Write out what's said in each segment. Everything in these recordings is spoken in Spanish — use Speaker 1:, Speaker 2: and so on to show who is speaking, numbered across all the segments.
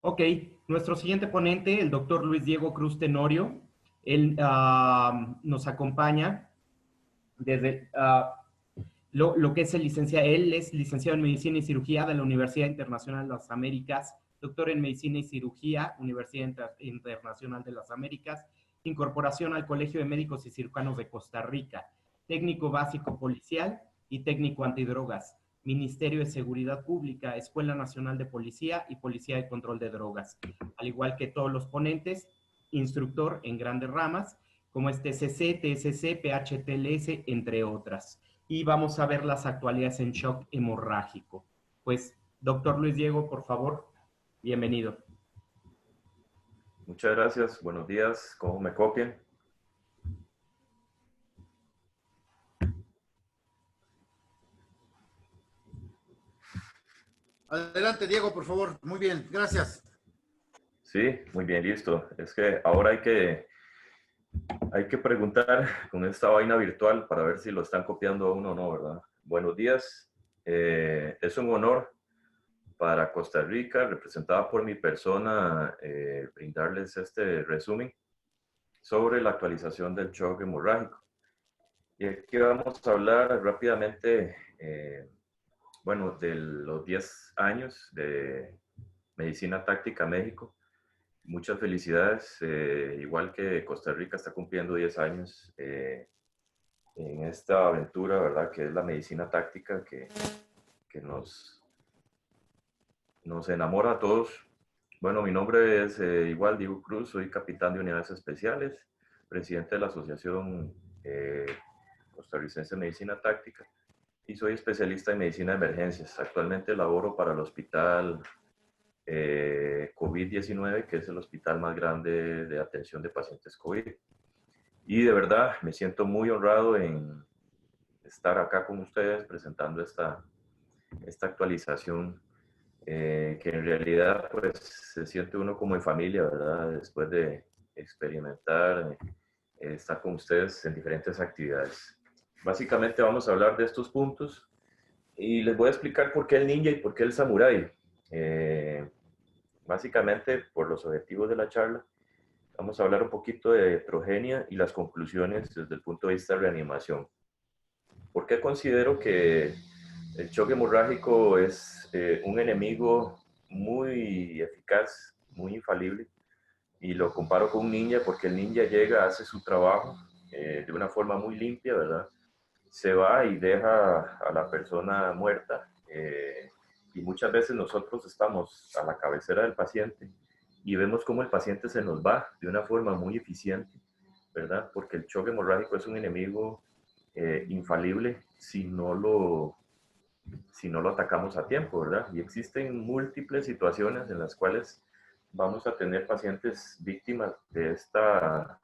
Speaker 1: Ok, nuestro siguiente ponente, el doctor Luis Diego Cruz Tenorio, él nos acompaña desde lo que es el licenciado. Él es licenciado en Medicina y Cirugía de la Universidad Internacional de las Américas, doctor en Medicina y Cirugía, Universidad Internacional de las Américas, incorporación al Colegio de Médicos y Cirujanos de Costa Rica, técnico básico policial y técnico antidrogas, Ministerio de Seguridad Pública, Escuela Nacional de Policía y Policía de Control de Drogas. Al igual que todos los ponentes, instructor en grandes ramas, como es TCC, TSC, PHTLS, entre otras. Y vamos a ver las actualidades en shock hemorrágico. Pues, doctor Luis Diego, por favor, bienvenido.
Speaker 2: Muchas gracias, buenos días, ¿cómo me copian?
Speaker 3: Adelante, Diego, por favor. Muy bien, gracias.
Speaker 2: Sí, muy bien, listo. Es que ahora hay que preguntar con esta vaina virtual para ver si lo están copiando a uno o no, ¿verdad? Buenos días, es un honor para Costa Rica, representada por mi persona, brindarles este resumen sobre la actualización del shock hemorrágico. Y aquí vamos a hablar rápidamente, bueno, de los 10 años de Medicina Táctica México. Muchas felicidades, igual que Costa Rica está cumpliendo 10 años en esta aventura, ¿verdad? Que es la medicina táctica que nos enamora a todos. Bueno, mi nombre es igual Diego Cruz, soy capitán de unidades especiales, presidente de la Asociación eh, Costarricense de Medicina Táctica y soy especialista en medicina de emergencias. Actualmente laboro para el Hospital COVID-19, que es el hospital más grande de atención de pacientes COVID. Y de verdad me siento muy honrado en estar acá con ustedes presentando esta actualización que en realidad pues se siente uno como en familia, ¿verdad? Después de experimentar, estar con ustedes en diferentes actividades. Básicamente vamos a hablar de estos puntos y les voy a explicar por qué el ninja y por qué el samurái. Básicamente, por los objetivos de la charla, vamos a hablar un poquito de heterogenia y las conclusiones desde el punto de vista de reanimación. ¿Por qué considero que el choque hemorrágico es un enemigo muy eficaz, muy infalible? Y lo comparo con un ninja porque el ninja llega, hace su trabajo de una forma muy limpia, ¿verdad? Se va y deja a la persona muerta. Y muchas veces nosotros estamos a la cabecera del paciente y vemos cómo el paciente se nos va de una forma muy eficiente, ¿verdad? Porque el choque hemorrágico es un enemigo infalible si no lo atacamos a tiempo, ¿verdad? Y existen múltiples situaciones en las cuales vamos a tener pacientes víctimas de esta,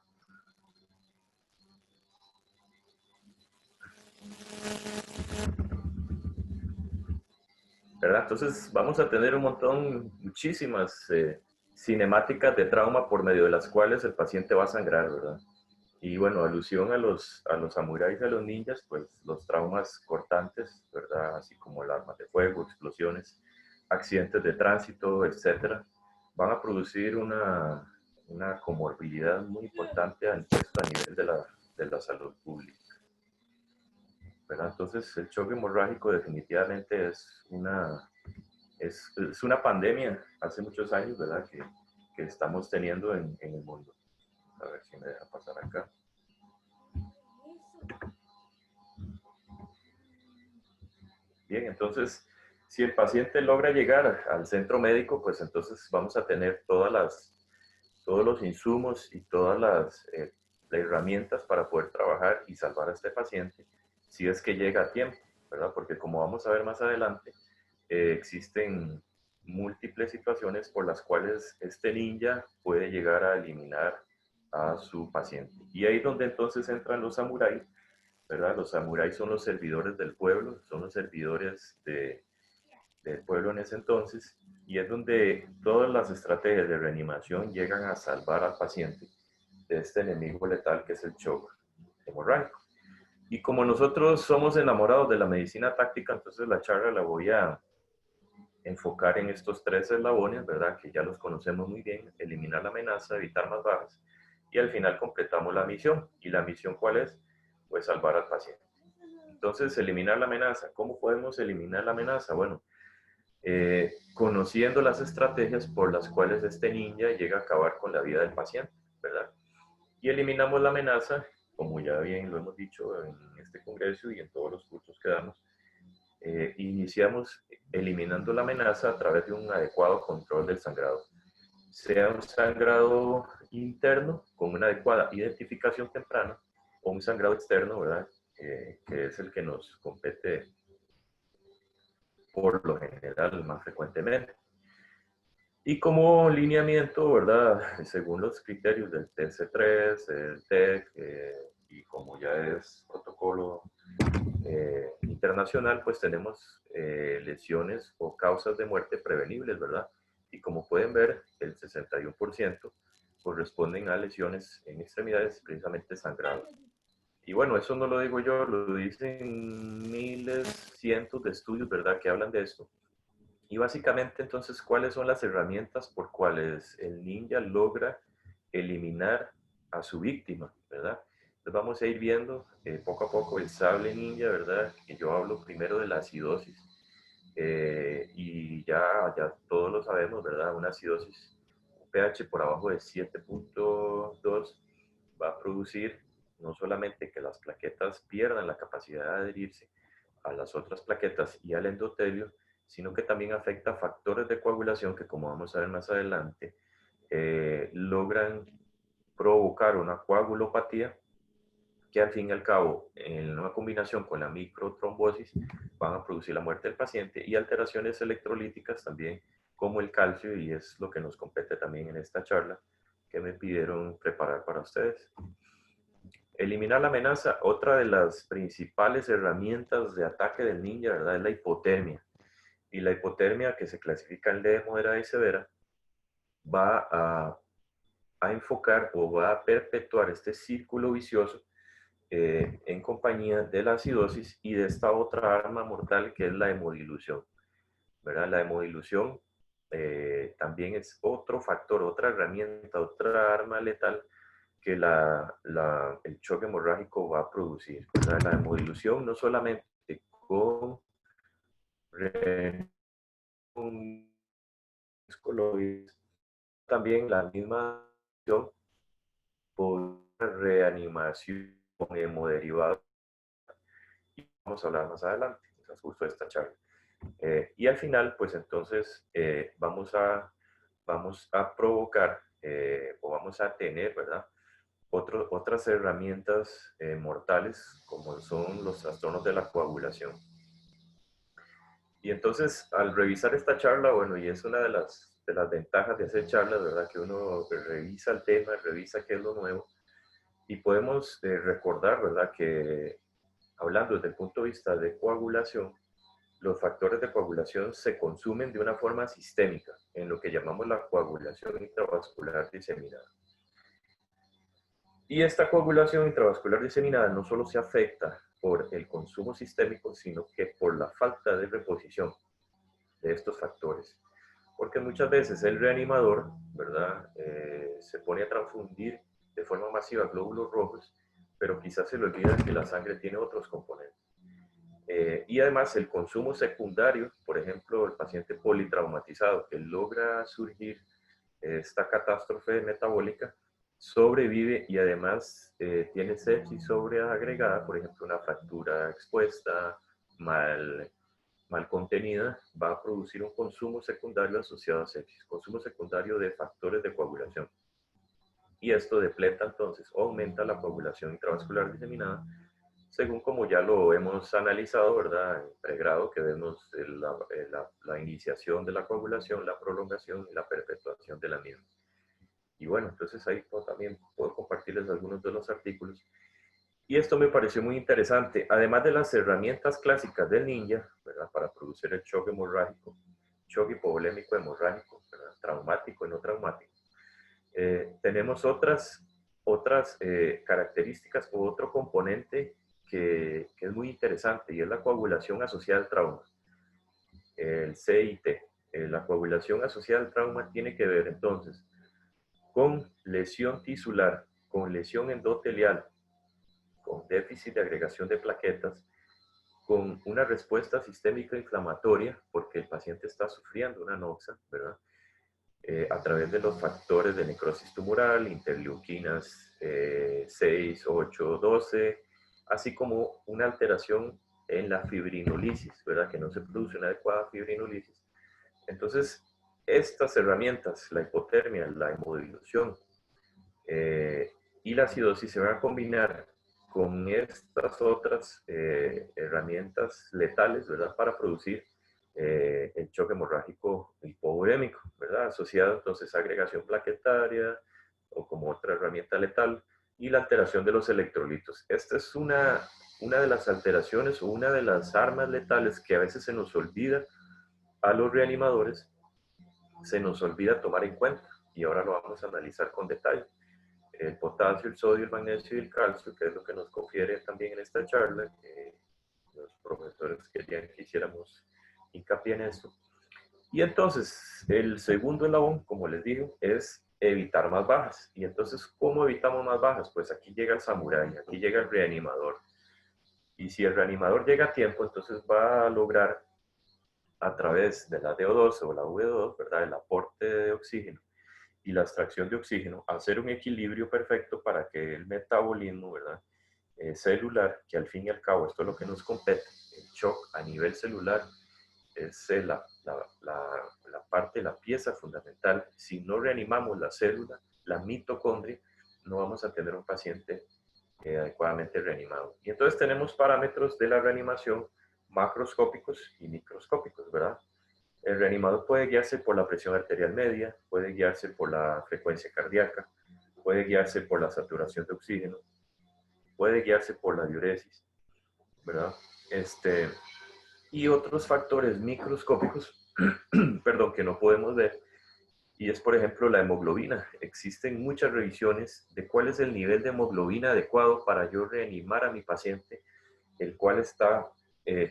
Speaker 2: ¿verdad? Entonces vamos a tener muchísimas cinemáticas de trauma por medio de las cuales el paciente va a sangrar, ¿verdad? Y bueno, alusión a los samuráis y a los ninjas, pues los traumas cortantes, ¿verdad? Así como el armas de fuego, explosiones, accidentes de tránsito, etcétera, van a producir una comorbilidad muy importante a nivel de la salud pública, ¿verdad? Entonces, el choque hemorrágico definitivamente es una pandemia hace muchos años, ¿verdad? Que estamos teniendo en el mundo. A ver si me deja pasar acá. Bien, entonces, si el paciente logra llegar al centro médico, pues entonces vamos a tener todos los insumos y todas las herramientas para poder trabajar y salvar a este paciente si es que llega a tiempo, ¿verdad? Porque como vamos a ver más adelante, existen múltiples situaciones por las cuales este ninja puede llegar a eliminar a su paciente. Y ahí es donde entonces entran los samuráis, ¿verdad? Los samuráis son los servidores del pueblo, son los servidores del pueblo en ese entonces, y es donde todas las estrategias de reanimación llegan a salvar al paciente de este enemigo letal que es el shock hemorrágico. Y como nosotros somos enamorados de la medicina táctica, entonces la charla la voy a enfocar en estos tres eslabones, ¿verdad? Que ya los conocemos muy bien: eliminar la amenaza, evitar más bajas, y al final completamos la misión. ¿Y la misión cuál es? Pues salvar al paciente. Entonces, eliminar la amenaza. ¿Cómo podemos eliminar la amenaza? Bueno, conociendo las estrategias por las cuales este ninja llega a acabar con la vida del paciente, ¿verdad? Y eliminamos la amenaza, como ya bien lo hemos dicho en este congreso y en todos los cursos que damos. Iniciamos eliminando la amenaza a través de un adecuado control del sangrado. Sea un sangrado interno con una adecuada identificación temprana, o un sangrado externo, ¿verdad? Que es el que nos compete por lo general más frecuentemente. Y como lineamiento, ¿verdad? Según los criterios del TC3, el TEC, y como ya es protocolo internacional, pues tenemos lesiones o causas de muerte prevenibles, ¿verdad? Y como pueden ver, el 61% corresponden a lesiones en extremidades, precisamente sangrado. Y bueno, eso no lo digo yo, lo dicen miles, cientos de estudios, ¿verdad?, que hablan de esto. Y básicamente, entonces, ¿cuáles son las herramientas por cuales el ninja logra eliminar a su víctima, ¿verdad? Entonces vamos a ir viendo poco a poco el sable ninja, ¿verdad? Que yo hablo primero de la acidosis. Y ya todos lo sabemos, ¿verdad? Una acidosis, un pH por abajo de 7.2 va a producir no solamente que las plaquetas pierdan la capacidad de adherirse a las otras plaquetas y al endotelio, sino que también afecta factores de coagulación que, como vamos a ver más adelante, logran provocar una coagulopatía que, al fin y al cabo, en una combinación con la microtrombosis, van a producir la muerte del paciente, y alteraciones electrolíticas también, como el calcio, y es lo que nos compete también en esta charla que me pidieron preparar para ustedes. Eliminar la amenaza. Otra de las principales herramientas de ataque del ninja, ¿verdad?, es la hipotermia. Y la hipotermia, que se clasifica en leve, moderada y severa, va a enfocar o va a perpetuar este círculo vicioso en compañía de la acidosis y de esta otra arma mortal, que es la hemodilución, ¿verdad? La hemodilución también es otro factor, otra herramienta, otra arma letal que el choque hemorrágico va a producir, ¿verdad? La hemodilución no solamente con coloides, también la misma acción por reanimación con hemoderivados, y vamos a hablar más adelante, en el transcurso de esta charla. Y al final, pues entonces vamos a provocar o vamos a tener, ¿verdad?, otras herramientas mortales, como son los trastornos de la coagulación. Y entonces, al revisar esta charla, bueno, y es una de las ventajas de hacer charlas, ¿verdad?, que uno revisa el tema, revisa qué es lo nuevo, y podemos recordar, ¿verdad?, que hablando desde el punto de vista de coagulación, los factores de coagulación se consumen de una forma sistémica, en lo que llamamos la coagulación intravascular diseminada. Y esta coagulación intravascular diseminada no solo se afecta por el consumo sistémico, sino que por la falta de reposición de estos factores. Porque muchas veces el reanimador, ¿verdad?, se pone a transfundir de forma masiva glóbulos rojos, pero quizás se le olvida que la sangre tiene otros componentes. Y además el consumo secundario, por ejemplo, el paciente politraumatizado que logra surgir esta catástrofe metabólica, sobrevive y además tiene sepsis sobreagregada, por ejemplo, una fractura expuesta, mal contenida, va a producir un consumo secundario asociado a sepsis, consumo secundario de factores de coagulación. Y esto depleta entonces o aumenta la coagulación intravascular diseminada, según como ya lo hemos analizado, ¿verdad?, en pregrado, que vemos la iniciación de la coagulación, la prolongación y la perpetuación de la misma. Y bueno, entonces ahí también puedo compartirles algunos de los artículos. Y esto me pareció muy interesante. Además de las herramientas clásicas del ninja, ¿verdad?, para producir el choque hemorrágico, choque hipovolémico hemorrágico, ¿verdad?, traumático y no traumático, tenemos otras características o otro componente que es muy interesante, y es la coagulación asociada al trauma, el CIT. La coagulación asociada al trauma tiene que ver entonces con lesión tisular, con lesión endotelial, con déficit de agregación de plaquetas, con una respuesta sistémica inflamatoria, porque el paciente está sufriendo una noxa, ¿verdad? A través de los factores de necrosis tumoral, interleuquinas 6, 8, 12, así como una alteración en la fibrinolisis, ¿verdad? Que no se produce una adecuada fibrinolisis. Entonces, estas herramientas, la hipotermia, la hemodilución y la acidosis se van a combinar con estas otras herramientas letales, ¿verdad? Para producir el choque hemorrágico hipovolémico, ¿verdad? Asociado entonces a agregación plaquetaria o como otra herramienta letal y la alteración de los electrolitos. Esta es una de las alteraciones o una de las armas letales que a veces se nos olvida a los reanimadores, se nos olvida tomar en cuenta y ahora lo vamos a analizar con detalle. El potasio, el sodio, el magnesio y el calcio, que es lo que nos confiere también en esta charla, que los profesores querían que hiciéramos hincapié en esto. Y entonces, el segundo eslabón, como les digo, es evitar más bajas. Y entonces, ¿cómo evitamos más bajas? Pues aquí llega el samurái, aquí llega el reanimador. Y si el reanimador llega a tiempo, entonces va a lograr, a través de la DO2 o la V2, ¿verdad? El aporte de oxígeno y la extracción de oxígeno, hacer un equilibrio perfecto para que el metabolismo, ¿verdad? Celular, que al fin y al cabo esto es lo que nos compete, el shock a nivel celular, es la parte, la pieza fundamental. Si no reanimamos la célula, la mitocondria, no vamos a tener un paciente adecuadamente reanimado. Y entonces tenemos parámetros de la reanimación macroscópicos y microscópicos, ¿verdad? El reanimador puede guiarse por la presión arterial media, puede guiarse por la frecuencia cardíaca, puede guiarse por la saturación de oxígeno, puede guiarse por la diuresis, ¿verdad? Y otros factores microscópicos, perdón, que no podemos ver, y es, por ejemplo, la hemoglobina. Existen muchas revisiones de cuál es el nivel de hemoglobina adecuado para yo reanimar a mi paciente, el cual está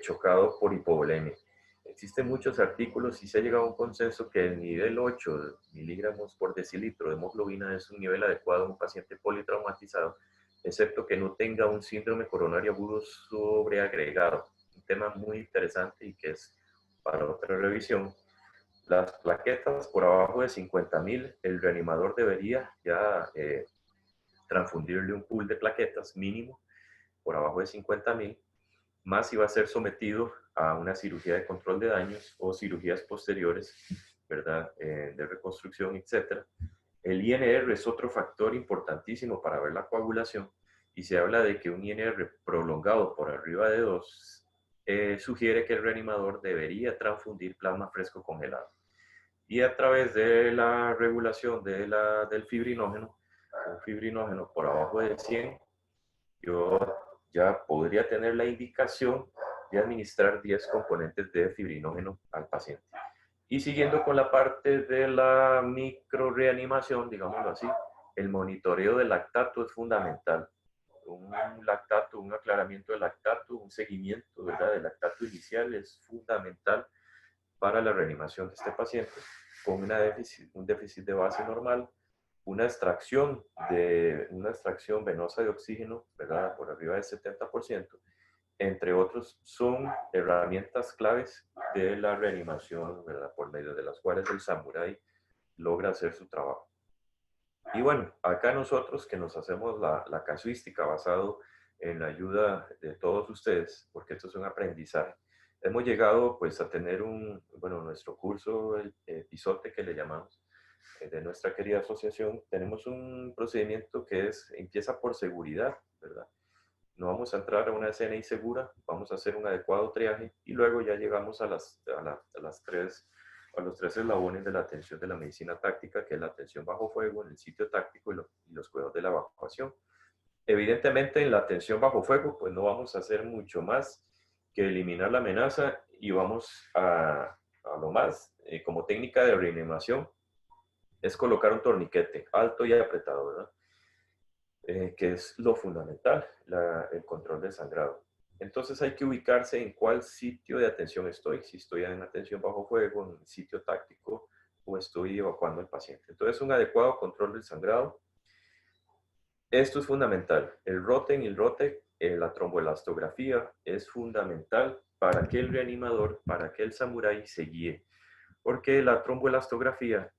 Speaker 2: chocado por hipovolemia. Existen muchos artículos y se ha llegado a un consenso que el nivel 8 miligramos por decilitro de hemoglobina es un nivel adecuado a un paciente politraumatizado, excepto que no tenga un síndrome coronario agudo sobreagregado. Un tema muy interesante y que es para otra revisión. Las plaquetas por abajo de 50.000, el reanimador debería ya transfundirle un pool de plaquetas mínimo por abajo de 50.000, más si va a ser sometido a una cirugía de control de daños o cirugías posteriores, ¿verdad? De reconstrucción, etc. El INR es otro factor importantísimo para ver la coagulación y se habla de que un INR prolongado por arriba de 2 sugiere que el reanimador debería transfundir plasma fresco congelado. Y a través de la regulación del fibrinógeno, un fibrinógeno por abajo de 100, yo ya podría tener la indicación de administrar 10 componentes de fibrinógeno al paciente. Y siguiendo con la parte de la microreanimación, digámoslo así, el monitoreo del lactato es fundamental. Un lactato, un aclaramiento del lactato, un seguimiento, ¿verdad?, del lactato inicial es fundamental para la reanimación de este paciente con un déficit de base normal, una extracción venosa de oxígeno, ¿verdad?, por arriba del 70%, entre otros, son herramientas claves de la reanimación, ¿verdad?, por medio de las cuales el samurái logra hacer su trabajo. Y bueno, acá nosotros que nos hacemos la casuística basado en la ayuda de todos ustedes, porque esto es un aprendizaje, hemos llegado pues a tener nuestro curso, el Pisote que le llamamos, de nuestra querida asociación, tenemos un procedimiento que empieza por seguridad, ¿verdad? No vamos a entrar a una escena insegura, vamos a hacer un adecuado triaje y luego ya llegamos a los tres eslabones de la atención de la medicina táctica, que es la atención bajo fuego en el sitio táctico y los cuidados de la evacuación. Evidentemente en la atención bajo fuego pues no vamos a hacer mucho más que eliminar la amenaza y vamos a lo más, como técnica de reanimación, es colocar un torniquete alto y apretado, ¿verdad? Que es lo fundamental, el control del sangrado. Entonces hay que ubicarse en cuál sitio de atención estoy, si estoy en atención bajo fuego, en sitio táctico o estoy evacuando al paciente. Entonces un adecuado control del sangrado. Esto es fundamental. El ROTEM y el ROTEC, la tromboelastografía, es fundamental para que el reanimador, para que el samurái se guíe. Porque la tromboelastografía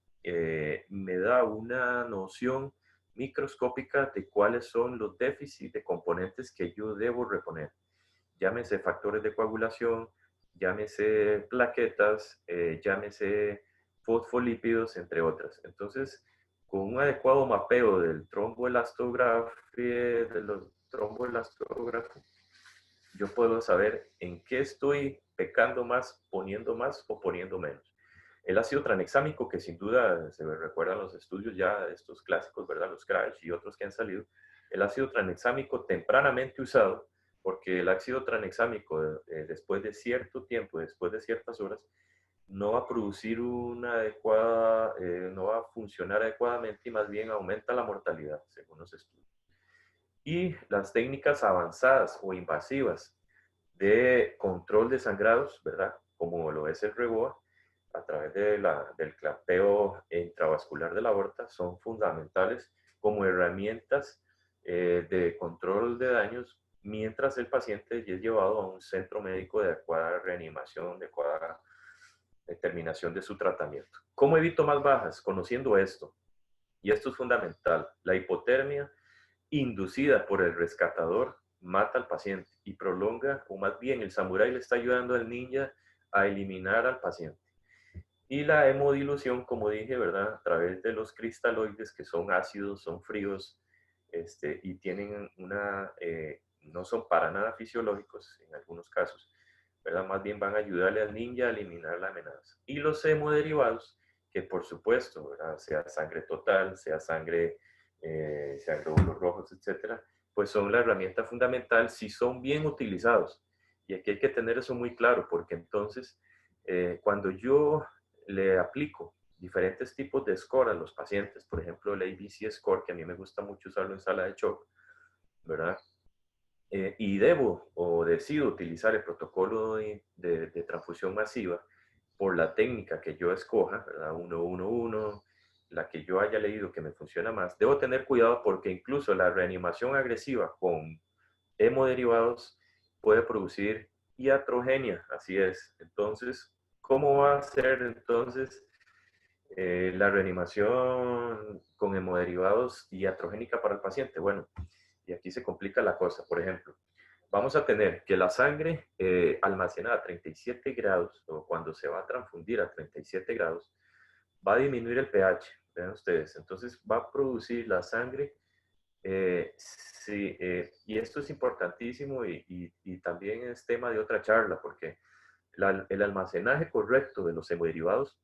Speaker 2: me da una noción microscópica de cuáles son los déficits de componentes que yo debo reponer. Llámese factores de coagulación, llámese plaquetas, llámese fosfolípidos, entre otras. Entonces, con un adecuado mapeo del tromboelastografía, de los tromboelastografos, yo puedo saber en qué estoy pecando más o poniendo menos. El ácido tranexámico, que sin duda se me recuerdan los estudios ya, estos clásicos, ¿verdad? Los CRASH y otros que han salido. El ácido tranexámico tempranamente usado, porque el ácido tranexámico después de cierto tiempo, después de ciertas horas, no va a producir una adecuada, no va a funcionar adecuadamente y más bien aumenta la mortalidad, según los estudios. Y las técnicas avanzadas o invasivas de control de sangrados, ¿verdad? Como lo es el REBOA, a través del clampeo intravascular de la aorta, son fundamentales como herramientas de control de daños mientras el paciente es llevado a un centro médico de adecuada reanimación, de adecuada determinación de su tratamiento. ¿Cómo evito más bajas? Conociendo esto. Y esto es fundamental. La hipotermia inducida por el rescatador mata al paciente y prolonga, o más bien el samurái le está ayudando al ninja a eliminar al paciente. Y la hemodilución, como dije, ¿verdad? A través de los cristaloides que son ácidos, son fríos, y tienen no son para nada fisiológicos en algunos casos, ¿verdad? Más bien van a ayudarle al ninja a eliminar la amenaza. Y los hemoderivados, que por supuesto, ¿verdad? Sea sangre total, sea sangre, sean glóbulos rojos, etcétera, pues son la herramienta fundamental si son bien utilizados. Y aquí hay que tener eso muy claro, porque entonces, cuando yo le aplico diferentes tipos de score a los pacientes, por ejemplo, el ABC score, que a mí me gusta mucho usarlo en sala de shock, ¿verdad? Y debo o decido utilizar el protocolo de transfusión masiva por la técnica que yo escoja, ¿verdad? 1-1-1, la que yo haya leído que me funciona más, debo tener cuidado porque incluso la reanimación agresiva con hemoderivados puede producir iatrogenia, así es. Entonces, ¿cómo va a ser entonces la reanimación con hemoderivados iatrogénica para el paciente? Bueno, y aquí se complica la cosa. Por ejemplo, vamos a tener que la sangre almacenada a 37 grados o cuando se va a transfundir a 37 grados, va a disminuir el pH, vean ustedes. Entonces va a producir la sangre, sí, y esto es importantísimo y también es tema de otra charla porque el almacenaje correcto de los hemoderivados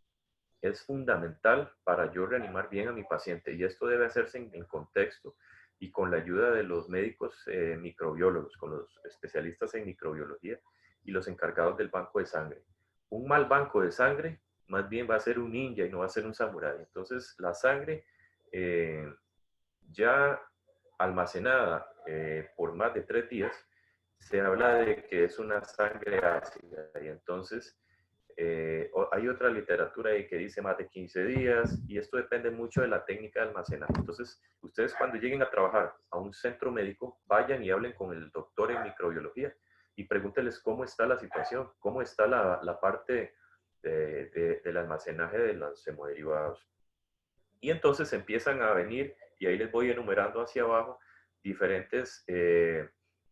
Speaker 2: es fundamental para yo reanimar bien a mi paciente y esto debe hacerse en contexto y con la ayuda de los médicos microbiólogos, con los especialistas en microbiología y los encargados del banco de sangre. Un mal banco de sangre más bien va a ser un ninja y no va a ser un samurái. Entonces la sangre ya almacenada por más de 3 días, se habla de que es una sangre ácida y entonces hay otra literatura ahí que dice más de 15 días y esto depende mucho de la técnica de almacenaje. Entonces, ustedes cuando lleguen a trabajar a un centro médico, vayan y hablen con el doctor en microbiología y pregúntenles cómo está la situación, cómo está la parte del almacenaje de los hemoderivados. Y entonces empiezan a venir, y ahí les voy enumerando hacia abajo, diferentes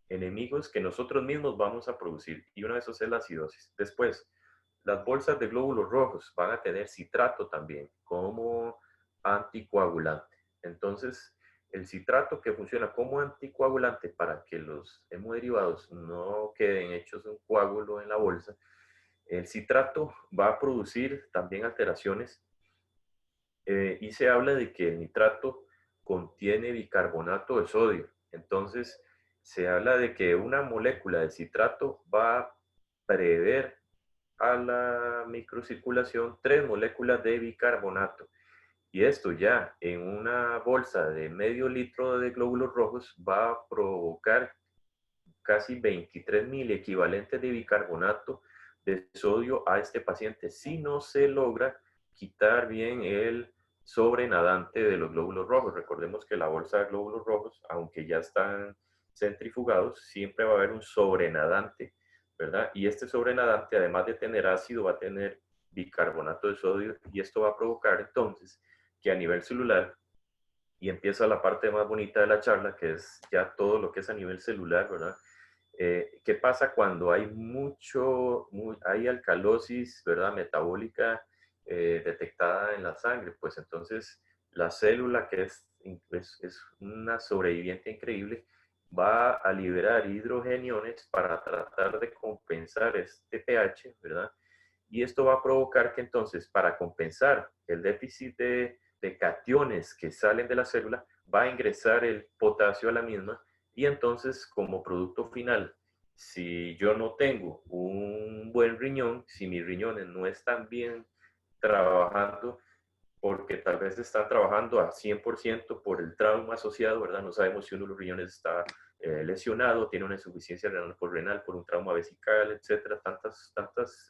Speaker 2: enemigos que nosotros mismos vamos a producir. Y uno de esos es la acidosis. Después, las bolsas de glóbulos rojos van a tener citrato también como anticoagulante. Entonces, el citrato que funciona como anticoagulante para que los hemoderivados no queden hechos un coágulo en la bolsa, el citrato va a producir también alteraciones y se habla de que el nitrato contiene bicarbonato de sodio. Entonces, se habla de que una molécula de citrato va a prever a la microcirculación 3 moléculas de bicarbonato. Y esto ya en una bolsa de medio litro de glóbulos rojos va a provocar casi 23.000 equivalentes de bicarbonato de sodio a este paciente si no se logra quitar bien el sobrenadante de los glóbulos rojos. Recordemos que la bolsa de glóbulos rojos, aunque ya están centrifugados, siempre va a haber un sobrenadante, ¿verdad? Y este sobrenadante, además de tener ácido, va a tener bicarbonato de sodio, y esto va a provocar entonces que a nivel celular, y empieza la parte más bonita de la charla, que es ya todo lo que es a nivel celular, ¿verdad? ¿Qué pasa cuando hay hay alcalosis, ¿verdad? Metabólica detectada en la sangre? Pues entonces la célula, que es una sobreviviente increíble, va a liberar hidrogeniones para tratar de compensar este pH, ¿verdad? Y esto va a provocar que entonces, para compensar el déficit de cationes que salen de la célula, va a ingresar el potasio a la misma, y entonces como producto final, si yo no tengo un buen riñón, si mis riñones no están bien trabajando, porque tal vez están trabajando a 100% por el trauma asociado, ¿verdad? No sabemos si uno de los riñones está lesionado, tiene una insuficiencia renal por un trauma vesical, etcétera, tantos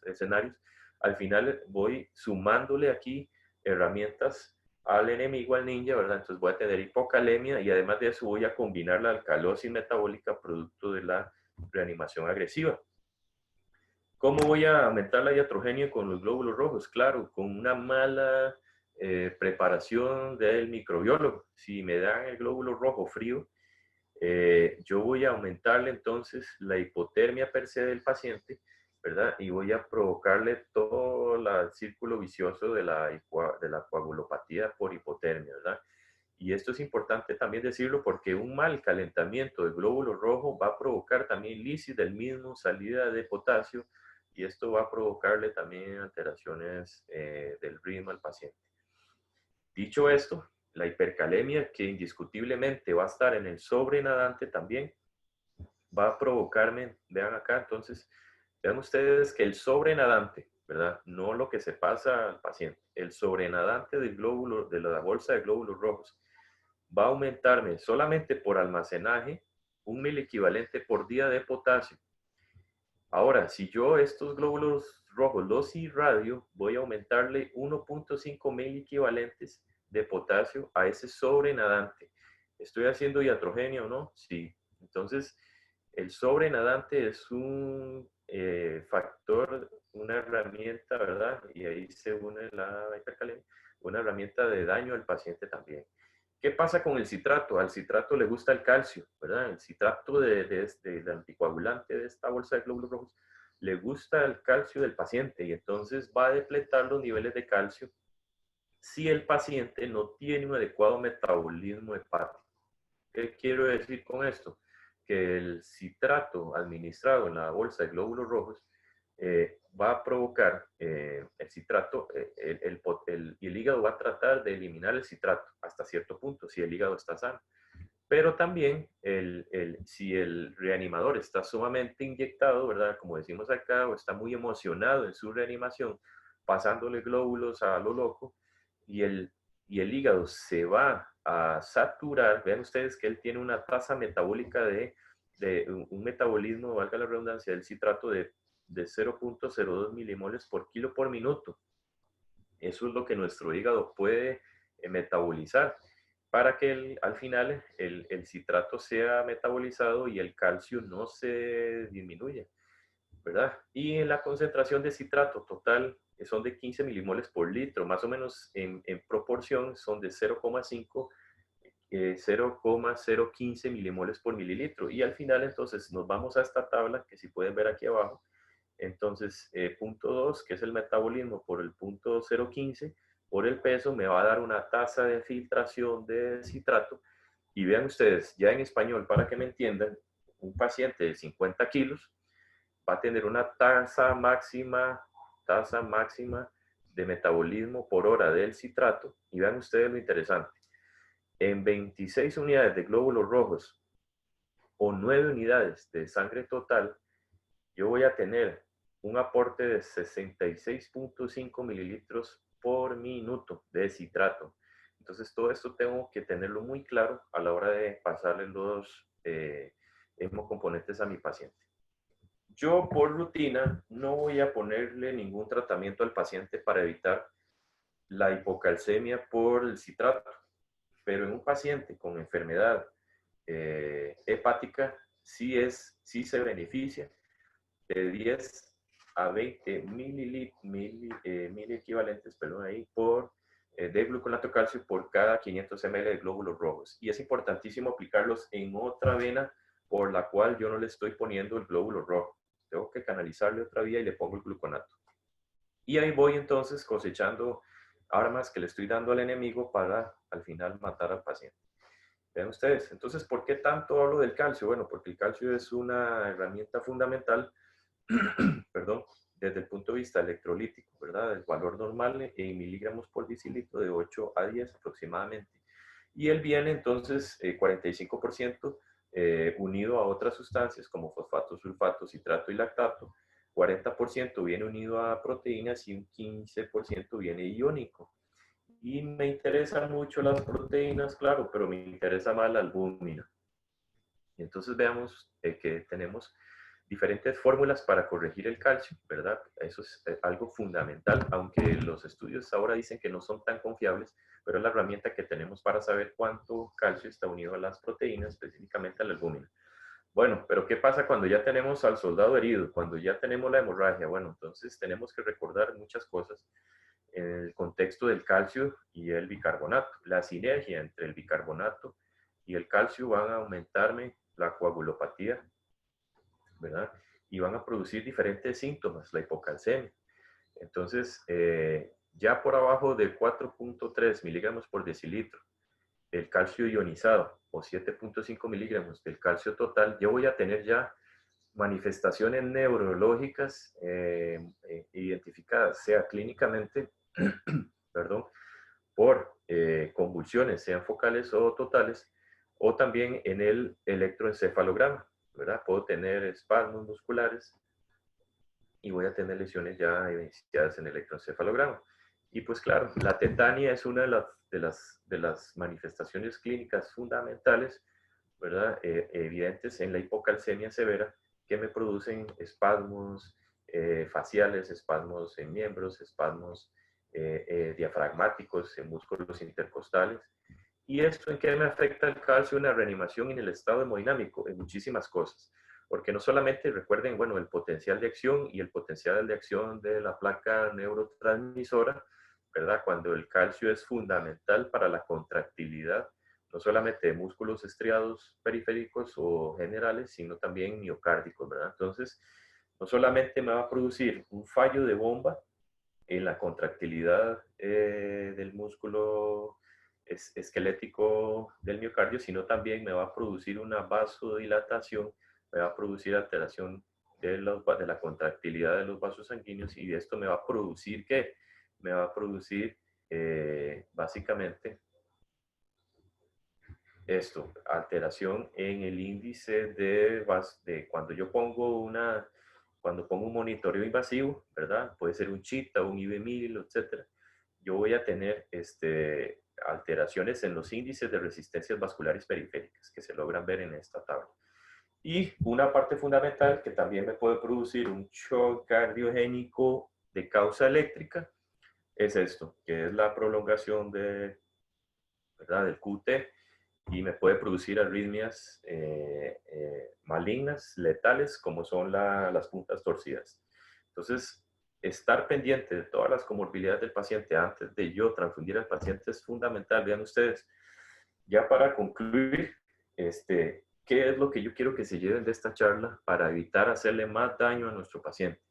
Speaker 2: escenarios. Al final voy sumándole aquí herramientas al enemigo, al ninja, ¿verdad? Entonces voy a tener hipocalemia, y además de eso voy a combinar la alcalosis metabólica producto de la reanimación agresiva. ¿Cómo voy a aumentar la iatrogenia con los glóbulos rojos? Claro, con una mala preparación del microbiólogo. Si me dan el glóbulo rojo frío, yo voy a aumentarle entonces la hipotermia per se del paciente, ¿verdad? Y voy a provocarle todo el círculo vicioso de la coagulopatía por hipotermia, ¿verdad? Y esto es importante también decirlo, porque un mal calentamiento del glóbulo rojo va a provocar también lisis del mismo, salida de potasio, y esto va a provocarle también alteraciones del ritmo al paciente. Dicho esto, la hipercalemia, que indiscutiblemente va a estar en el sobrenadante también, va a provocarme, vean acá, entonces, vean ustedes que el sobrenadante, ¿verdad? No lo que se pasa al paciente, el sobrenadante del glóbulo, de la bolsa de glóbulos rojos, va a aumentarme solamente por almacenaje 1 miliequivalente por día de potasio. Ahora, si yo estos glóbulos rojos los irradio, voy a aumentarle 1.5 miliequivalentes de potasio a ese sobrenadante. ¿Estoy haciendo iatrogenia o no? Sí. Entonces, el sobrenadante es un factor, una herramienta, ¿verdad? Y ahí se une la hipercalemia, una herramienta de daño al paciente también. ¿Qué pasa con el citrato? Al citrato le gusta el calcio, ¿verdad? El citrato del anticoagulante de esta bolsa de glóbulos rojos le gusta el calcio del paciente, y entonces va a depletar los niveles de calcio si el paciente no tiene un adecuado metabolismo hepático. ¿Qué quiero decir con esto? Que el citrato administrado en la bolsa de glóbulos rojos va a provocar el citrato, y el hígado va a tratar de eliminar el citrato hasta cierto punto, si el hígado está sano. Pero también si el reanimador está sumamente inyectado, ¿verdad? Como decimos acá, o está muy emocionado en su reanimación, pasándole glóbulos a lo loco, y el hígado se va a saturar. Vean ustedes que él tiene una tasa metabólica de un metabolismo, valga la redundancia, del citrato de 0.02 milimoles por kilo por minuto. Eso es lo que nuestro hígado puede metabolizar para que al final el citrato sea metabolizado y el calcio no se disminuya, ¿verdad? Y la concentración de citrato total son de 15 milimoles por litro, más o menos en proporción son de 0,015 milimoles por mililitro. Y al final entonces nos vamos a esta tabla que si pueden ver aquí abajo. Entonces, punto 2, que es el metabolismo por el punto 0,15 por el peso, me va a dar una tasa de filtración de citrato. Y vean ustedes, ya en español, para que me entiendan, un paciente de 50 kilos va a tener una tasa máxima de metabolismo por hora del citrato. Y vean ustedes lo interesante. En 26 unidades de glóbulos rojos o 9 unidades de sangre total, yo voy a tener un aporte de 66.5 mililitros por minuto de citrato. Entonces, todo esto tengo que tenerlo muy claro a la hora de pasarle hemocomponentes a mi paciente. Yo por rutina no voy a ponerle ningún tratamiento al paciente para evitar la hipocalcemia por el citrato, pero en un paciente con enfermedad hepática sí se beneficia de 10 a 20 mil equivalentes, perdón, ahí, de gluconato de calcio por cada 500 ml de glóbulos rojos. Y es importantísimo aplicarlos en otra vena por la cual yo no le estoy poniendo el glóbulo rojo. Tengo que canalizarle otra vía y le pongo el gluconato. Y ahí voy entonces cosechando armas que le estoy dando al enemigo para al final matar al paciente. Vean ustedes, entonces, ¿por qué tanto hablo del calcio? Bueno, porque el calcio es una herramienta fundamental, perdón, desde el punto de vista electrolítico, ¿verdad? El valor normal en miligramos por decilitro de 8 a 10 aproximadamente. Y él viene entonces 45% unido a otras sustancias como fosfato, sulfato, citrato y lactato. 40% viene unido a proteínas y un 15% viene iónico. Y me interesan mucho las proteínas, claro, pero me interesa más la albúmina. Y entonces veamos que tenemos diferentes fórmulas para corregir el calcio, ¿verdad? Eso es algo fundamental, aunque los estudios ahora dicen que no son tan confiables, pero es la herramienta que tenemos para saber cuánto calcio está unido a las proteínas, específicamente a la albúmina. Bueno, pero ¿qué pasa cuando ya tenemos al soldado herido? Cuando ya tenemos la hemorragia. Bueno, entonces tenemos que recordar muchas cosas en el contexto del calcio y el bicarbonato. La sinergia entre el bicarbonato y el calcio van a aumentarme la coagulopatía, ¿verdad? Y van a producir diferentes síntomas, la hipocalcemia. Entonces, ya por abajo de 4.3 miligramos por decilitro, el calcio ionizado, o 7.5 miligramos del calcio total, yo voy a tener ya manifestaciones neurológicas identificadas, sea clínicamente, perdón, por convulsiones, sean focales o totales, o también en el electroencefalograma, ¿verdad? Puedo tener espasmos musculares y voy a tener lesiones ya evidenciadas en el electroencefalograma. Y pues claro, la tetania es una de las manifestaciones clínicas fundamentales, ¿verdad? Evidentes en la hipocalcemia severa, que me producen espasmos faciales, espasmos en miembros, espasmos diafragmáticos en músculos intercostales. ¿Y esto en qué me afecta el calcio en la reanimación y en el estado hemodinámico? En muchísimas cosas. Porque no solamente recuerden, bueno, el potencial de acción y el potencial de acción de la placa neurotransmisora, ¿verdad? Cuando el calcio es fundamental para la contractilidad, no solamente de músculos estriados periféricos o generales, sino también miocárdicos, ¿verdad? Entonces, no solamente me va a producir un fallo de bomba en la contractilidad del músculo esquelético del miocardio, sino también me va a producir una vasodilatación, me va a producir alteración de la contractilidad de los vasos sanguíneos, y esto me va a producir, ¿qué? Me va a producir básicamente esto, alteración en el índice de cuando yo pongo cuando pongo un monitoreo invasivo, ¿verdad? Puede ser un chita, un IB1000, etcétera. Yo voy a tener alteraciones en los índices de resistencias vasculares periféricas que se logran ver en esta tabla. Y una parte fundamental que también me puede producir un shock cardiogénico de causa eléctrica es esto, que es la prolongación ¿verdad? Del QT, y me puede producir arritmias malignas, letales, como son las puntas torcidas. Entonces, estar pendiente de todas las comorbilidades del paciente antes de yo transfundir al paciente es fundamental. Vean ustedes, ya para concluir, ¿qué es lo que yo quiero que se lleven de esta charla para evitar hacerle más daño a nuestro paciente?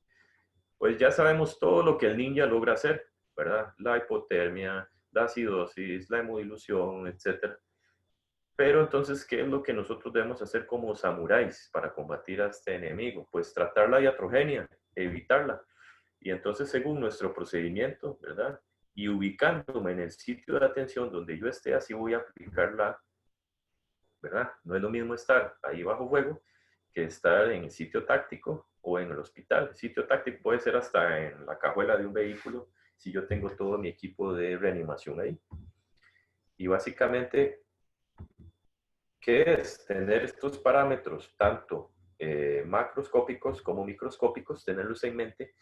Speaker 2: Pues ya sabemos todo lo que el ninja logra hacer, ¿verdad? La hipotermia, la acidosis, la hemodilución, etc. Pero entonces, ¿qué es lo que nosotros debemos hacer como samuráis para combatir a este enemigo? Pues tratar la iatrogenia, evitarla. Y entonces, según nuestro procedimiento, ¿verdad? Y ubicándome en el sitio de atención donde yo esté, así voy a aplicarla, ¿verdad? No es lo mismo estar ahí bajo fuego que estar en el sitio táctico o en el hospital. El sitio táctico puede ser hasta en la cajuela de un vehículo, si yo tengo todo mi equipo de reanimación ahí. Y básicamente, que es tener estos parámetros, tanto macroscópicos como microscópicos, tenerlos en mente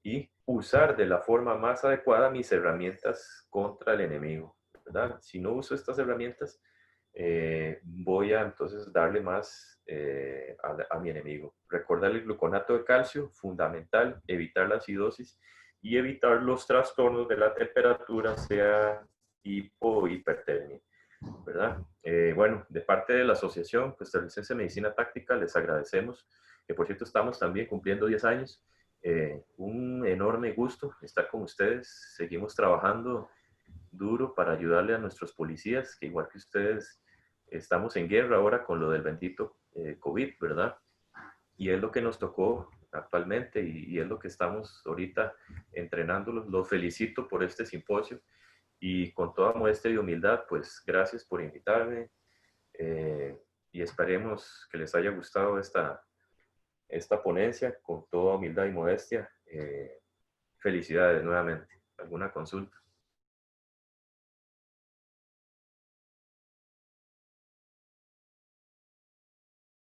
Speaker 2: y usar de la forma más adecuada mis herramientas contra el enemigo, ¿verdad? Si no uso estas herramientas, voy a entonces darle más a mi enemigo. Recordar el gluconato de calcio, fundamental, evitar la acidosis y evitar los trastornos de la temperatura, sea hipo o hipertermia, ¿verdad? Bueno, de parte de la Asociación Costarricense de Medicina Táctica, les agradecemos, que por cierto estamos también cumpliendo 10 años. Un enorme gusto estar con ustedes. Seguimos trabajando duro para ayudarle a nuestros policías, que igual que ustedes estamos en guerra ahora con lo del bendito COVID, ¿verdad? Y es lo que nos tocó actualmente y es lo que estamos ahorita entrenándolos. Los felicito por este simposio y con toda muestra y humildad, pues gracias por invitarme y esperemos que les haya gustado esta ponencia con toda humildad y modestia. Felicidades nuevamente. ¿Alguna consulta?